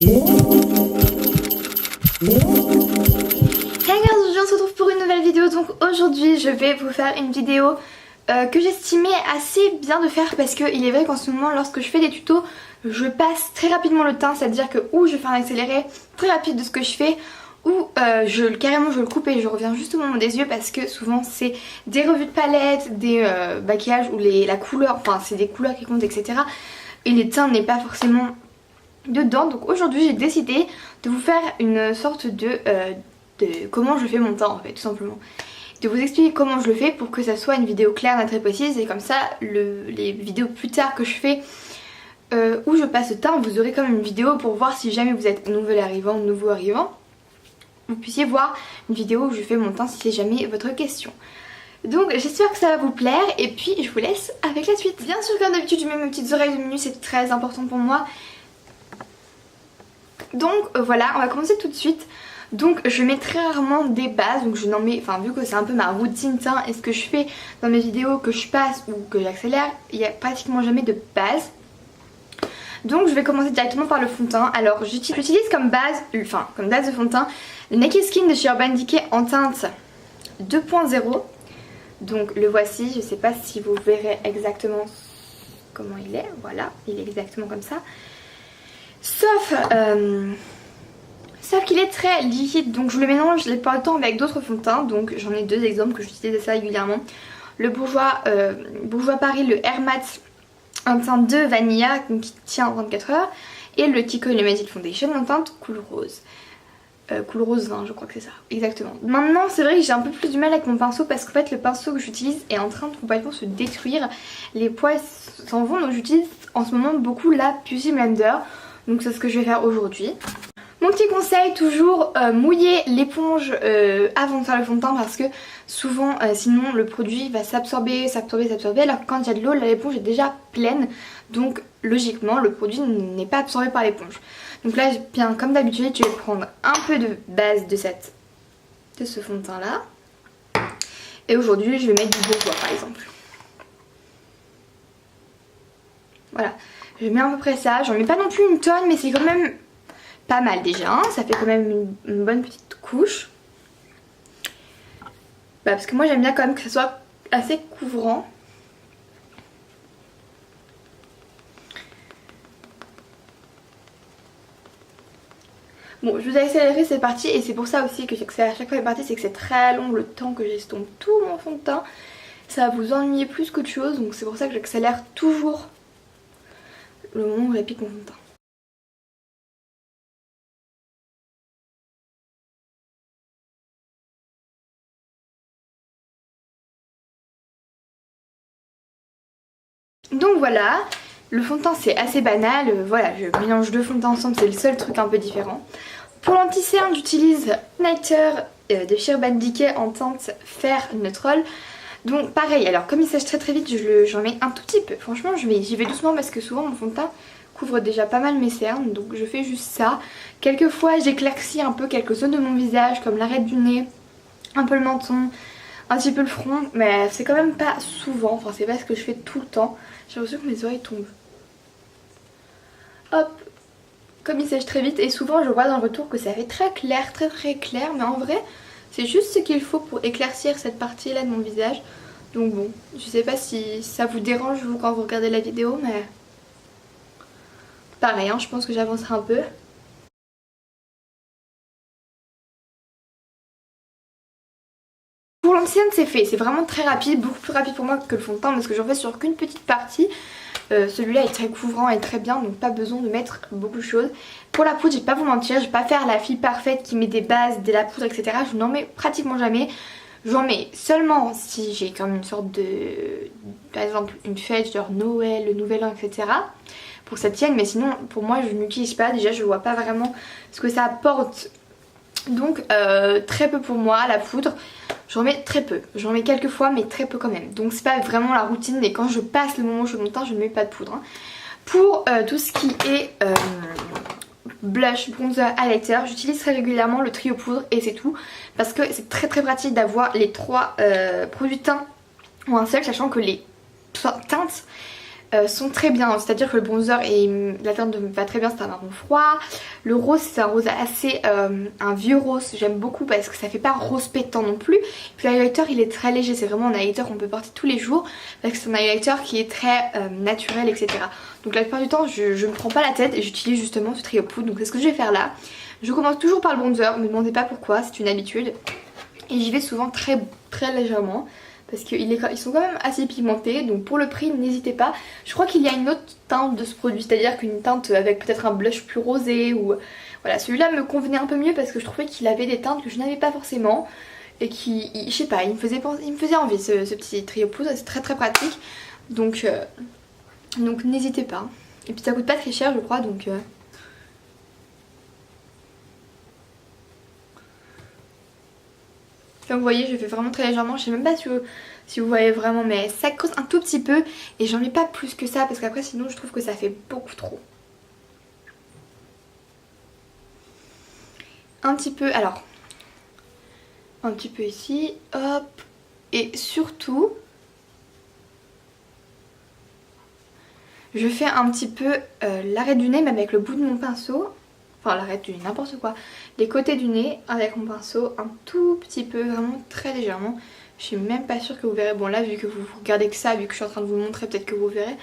Hey guys, aujourd'hui on se retrouve pour une nouvelle vidéo. Donc aujourd'hui je vais vous faire une vidéo que j'estimais assez bien de faire, parce qu'il est vrai qu'en ce moment lorsque je fais des tutos je passe très rapidement le temps, c'est à dire que ou je fais un accéléré très rapide de ce que je fais, ou carrément je le coupe et je reviens juste au moment des yeux, parce que souvent c'est des revues de palette, des maquillages ou la couleur, enfin c'est des couleurs qui comptent, etc. Et les teintes n'est pas forcément dedans. Donc aujourd'hui j'ai décidé de vous faire une sorte de comment je fais mon teint en fait, tout simplement. De vous expliquer comment je le fais pour que ça soit une vidéo claire, nette et précise, et comme ça les vidéos plus tard que je fais où je passe le teint, vous aurez quand même une vidéo pour voir, si jamais vous êtes nouvel arrivant ou nouveau arrivant, vous puissiez voir une vidéo où je fais mon teint si c'est jamais votre question. Donc j'espère que ça va vous plaire et puis je vous laisse avec la suite. Bien sûr, comme d'habitude je mets mes petites oreilles de minute, c'est très important pour moi. Donc voilà, on va commencer tout de suite. Donc je mets très rarement des bases, donc je n'en mets, enfin vu que c'est un peu ma routine teint et ce que je fais dans mes vidéos que je passe ou que j'accélère, il n'y a pratiquement jamais de base. Donc je vais commencer directement par le fond de teint. Alors j'utilise comme base, comme base de fond de teint, le Naked Skin de chez Urban Decay en teinte 2.0. Donc le voici, je sais pas si vous verrez exactement comment il est, voilà, il est exactement comme ça. Sauf qu'il est très liquide, donc je le mélange la plupart du temps avec d'autres fonds de teint. Donc j'en ai deux exemples que j'utilise assez régulièrement. Le Bourjois Paris, le Air Matte en teinte 2 Vanilla, donc qui tient en 24 heures. Et le Kiko Magic Foundation en teinte cool rose. Cool rose 20, je crois que c'est ça, exactement. Maintenant c'est vrai que j'ai un peu plus du mal avec mon pinceau, parce qu'en fait le pinceau que j'utilise est en train de complètement se détruire. Les poils s'en vont, donc j'utilise en ce moment beaucoup la Pussy Blender. Donc c'est ce que je vais faire aujourd'hui. Mon petit conseil, toujours mouiller l'éponge avant de faire le fond de teint, parce que souvent sinon le produit va s'absorber, alors que quand il y a de l'eau, l'éponge est déjà pleine, donc logiquement le produit n'est pas absorbé par l'éponge. Donc là bien comme d'habitude je vais prendre un peu de base de ce fond de teint là, et aujourd'hui je vais mettre du Bourjois par exemple. Voilà, je mets à peu près ça, j'en mets pas non plus une tonne, mais c'est quand même pas mal déjà, hein. Ça fait quand même une bonne petite couche. Parce que moi j'aime bien quand même que ça soit assez couvrant. Bon, je vous ai accéléré cette partie, et c'est pour ça aussi que j'accélère à chaque fois les parties, c'est que c'est très long le temps que j'estompe tout mon fond de teint. Ça va vous ennuyer plus qu'autre chose, donc c'est pour ça que j'accélère toujours le moment où j'applique mon fond de teint. Donc voilà, le fond de teint c'est assez banal, voilà, je mélange deux fonds de teint ensemble, c'est le seul truc un peu différent. Pour l'anti-cerne j'utilise Nighter de chez Urban Decay en teinte fer neutral. Donc pareil, alors comme il sèche très vite, j'en mets un tout petit peu. Franchement j'y vais doucement, parce que souvent mon fond de teint couvre déjà pas mal mes cernes, donc je fais juste ça. Quelquefois j'éclaircis un peu quelques zones de mon visage, comme l'arête du nez, un peu le menton, un petit peu le front, mais c'est quand même pas souvent, enfin c'est pas ce que je fais tout le temps. J'ai l'impression que mes oreilles tombent. Hop, comme il sèche très vite, et souvent je vois dans le retour que ça fait très clair, très clair, mais en vrai c'est juste ce qu'il faut pour éclaircir cette partie là de mon visage. Donc bon, je sais pas si ça vous dérange vous quand vous regardez la vidéo, mais pareil, hein, je pense que j'avancerai un peu. Pour l'ancienne c'est fait, c'est vraiment très rapide, beaucoup plus rapide pour moi que le fond de teint, parce que j'en fais sur qu'une petite partie. Celui-là est très couvrant et très bien, donc pas besoin de mettre beaucoup de choses. Pour la poudre, je vais pas vous mentir, je vais pas faire la fille parfaite qui met des bases, de la poudre, etc. Je n'en mets pratiquement jamais. J'en mets seulement si j'ai comme une sorte de... par exemple une fête genre Noël, le Nouvel An, etc. pour que ça tienne, mais sinon pour moi je n'utilise pas, déjà je vois pas vraiment ce que ça apporte. Donc très peu pour moi, la poudre. J'en mets très peu, j'en mets quelques fois mais très peu quand même. Donc c'est pas vraiment la routine, et quand je passe le moment où je fais mon teint je ne mets pas de poudre. Hein. Pour tout ce qui est blush, bronzer, highlighter, j'utilise très régulièrement le trio poudre et c'est tout. Parce que c'est très pratique d'avoir les trois produits teints en un seul, sachant que les teintes sont très bien, c'est à dire que le bronzer et la teinte me va très bien, c'est un marron froid. Le rose c'est un rose assez, un vieux rose, j'aime beaucoup parce que ça fait pas rose pétant non plus. Puis l'highlighter il est très léger, c'est vraiment un highlighter qu'on peut porter tous les jours parce que c'est un highlighter qui est très naturel, etc. Donc la plupart du temps je me prends pas la tête et j'utilise justement ce trio poudre, donc c'est ce que je vais faire là. Je commence toujours par le bronzer, me demandez pas pourquoi, c'est une habitude. Et j'y vais souvent très légèrement. Parce qu'ils sont quand même assez pigmentés, donc pour le prix n'hésitez pas. Je crois qu'il y a une autre teinte de ce produit, c'est-à-dire qu'une teinte avec peut-être un blush plus rosé ou... Voilà, celui-là me convenait un peu mieux parce que je trouvais qu'il avait des teintes que je n'avais pas forcément. Et qui, je sais pas, il me faisait envie ce petit trio poudre, c'est très pratique. Donc n'hésitez pas. Et puis ça coûte pas très cher je crois, donc... Comme vous voyez je fais vraiment très légèrement, je sais même pas si vous voyez vraiment mais ça creuse un tout petit peu et j'en mets pas plus que ça parce qu'après sinon je trouve que ça fait beaucoup trop. Un petit peu, alors un petit peu ici, hop, et surtout je fais un petit peu l'arrêt du nez mais avec le bout de mon pinceau. Enfin l'arrêt du nez, n'importe quoi. Les côtés du nez avec mon pinceau un tout petit peu, vraiment très légèrement. Je suis même pas sûre que vous verrez. Bon là vu que vous regardez que ça, vu que je suis en train de vous le montrer, peut-être que vous verrez.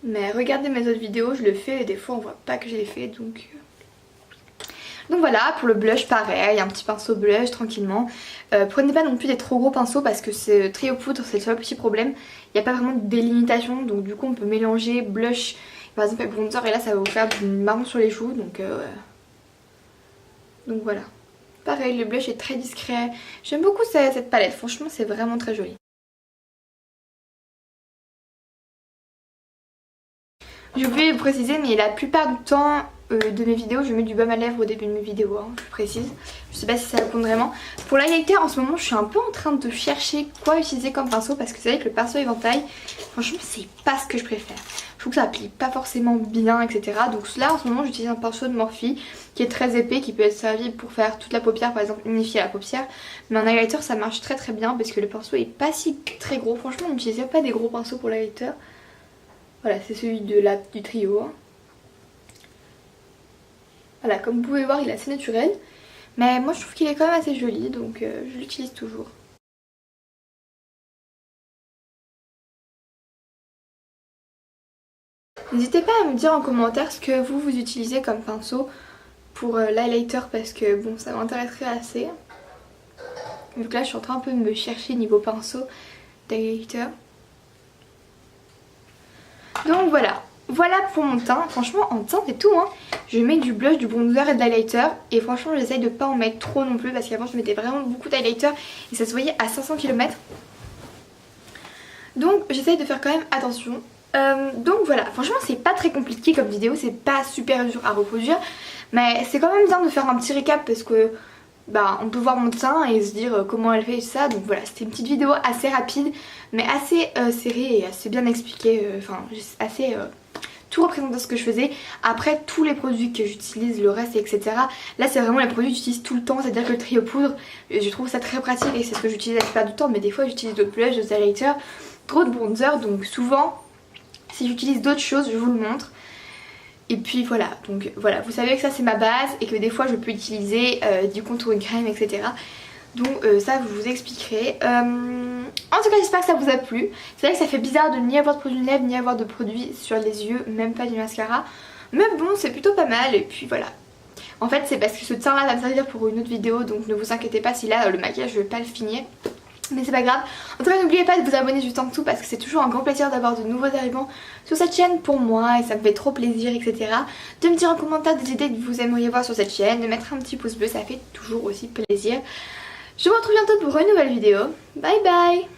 Mais regardez mes autres vidéos, je le fais et des fois on voit pas que je l'ai fait donc... Donc voilà, pour le blush pareil, un petit pinceau blush tranquillement. Prenez pas non plus des trop gros pinceaux parce que ce trio poudre c'est le seul petit problème. Il n'y a pas vraiment de délimitation donc du coup on peut mélanger blush par exemple avec bronzer et là ça va vous faire du marron sur les joues donc voilà. Pareil le blush est très discret. J'aime beaucoup cette palette, franchement c'est vraiment très joli. Je voulais vous préciser mais la plupart du temps de mes vidéos je mets du baume à lèvres au début de mes vidéos, hein, je précise. Je sais pas si ça compte vraiment. Pour l'highlighter en ce moment je suis un peu en train de chercher quoi utiliser comme pinceau parce que c'est vrai que le pinceau éventail franchement c'est pas ce que je préfère. Je trouve que ça applique pas forcément bien etc. Donc là en ce moment j'utilise un pinceau de Morphe qui est très épais, qui peut être servi pour faire toute la paupière par exemple, unifier la paupière. Mais en highlighter ça marche très bien parce que le pinceau est pas si très gros. Franchement n'utilisez pas des gros pinceaux pour l'highlighter. Voilà c'est celui du trio, hein. Voilà, comme vous pouvez voir il est assez naturel. Mais moi je trouve qu'il est quand même assez joli donc je l'utilise toujours. N'hésitez pas à me dire en commentaire ce que vous utilisez comme pinceau pour l'highlighter parce que bon ça m'intéresserait assez. Donc là je suis en train un peu de me chercher niveau pinceau d'highlighter. Donc voilà. Voilà pour mon teint, franchement en teint c'est tout hein. Je mets du blush, du bronzer et de l'highlighter et franchement j'essaye de pas en mettre trop non plus parce qu'avant je mettais vraiment beaucoup d'highlighter et ça se voyait à 500 km. Donc j'essaye de faire quand même attention. Donc voilà, franchement c'est pas très compliqué comme vidéo, c'est pas super dur à reproduire. Mais c'est quand même bien de faire un petit récap parce que bah on peut voir mon teint et se dire comment elle fait et tout ça. Donc voilà, c'était une petite vidéo assez rapide mais assez serrée et assez bien expliquée, enfin assez... tout représentait ce que je faisais. Après tous les produits que j'utilise, le reste etc. Là c'est vraiment les produits que j'utilise tout le temps, c'est-à-dire que le trio poudre, je trouve ça très pratique et c'est ce que j'utilise la plupart du temps. Mais des fois j'utilise d'autres blushs, d'autres highlighters, trop de bronzer. Donc souvent si j'utilise d'autres choses je vous le montre. Et puis voilà, donc voilà, vous savez que ça c'est ma base et que des fois je peux utiliser du contour, une crème etc. Donc ça je vous expliquerai. En tout cas j'espère que ça vous a plu. C'est vrai que ça fait bizarre de ni avoir de produit de lèvres ni avoir de produit sur les yeux, même pas du mascara. Mais bon c'est plutôt pas mal et puis voilà. En fait c'est parce que ce teint là va me servir pour une autre vidéo donc ne vous inquiétez pas si là le maquillage je vais pas le finir. Mais c'est pas grave. En tout cas n'oubliez pas de vous abonner juste en dessous parce que c'est toujours un grand plaisir d'avoir de nouveaux arrivants sur cette chaîne pour moi et ça me fait trop plaisir etc. De me dire en commentaire des idées que vous aimeriez voir sur cette chaîne, de mettre un petit pouce bleu, ça fait toujours aussi plaisir. Je vous retrouve bientôt pour une nouvelle vidéo. Bye bye.